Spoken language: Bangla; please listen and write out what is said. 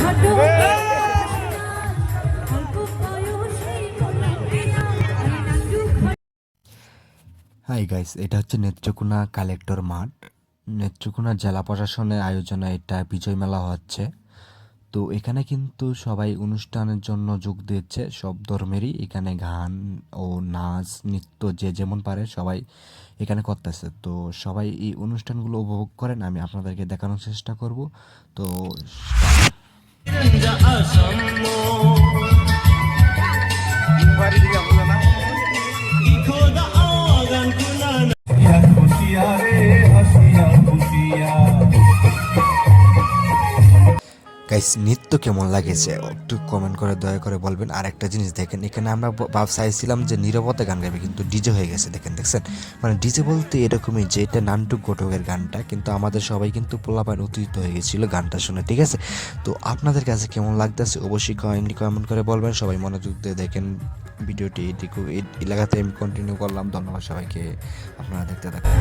হাই গাইস, এটা হচ্ছে নেত্রকোনা কালেক্টর মাঠ। নেত্রকোনা জেলা প্রশাসনের আয়োজনে এটা বিজয় মেলা হচ্ছে। তো এখানে কিন্তু সবাই অনুষ্ঠানের জন্য যোগ দিচ্ছে, সব ধর্মেরই। এখানে গান ও নাচ নৃত্য যে যেমন পারে সবাই এখানে করতেছে। তো সবাই এই অনুষ্ঠানগুলো উপভোগ করেন, আমি আপনাদেরকে দেখানোর চেষ্টা করব। তো গাইস, নৃত্য কেমন লাগেছে একটু কমেন্ট করে দয়া করে বলবেন। আর একটা জিনিস দেখেন, এখানে আমরা চাইছিলাম যে নীরবতা গান গাইবে, কিন্তু ডিজে হয়ে গেছে। দেখছেন, মানে ডিজে বলতে এরকমই যে এটা নান্টু ঘটকের গানটা, কিন্তু আমাদের সবাই কিন্তু পোলাপান উত্তেজিত হয়ে গেছিলো গানটা শুনে, ঠিক আছে? তো আপনাদের কাছে কেমন লাগতেছে অবশ্যই কমেন্ট করে বলবেন। সবাই মনোযোগ দিয়ে দেখেন ভিডিওটি। এটুকু এই এলাকাতে আমি কন্টিনিউ করলাম। ধন্যবাদ সবাইকে, আপনারা দেখতে থাকুন।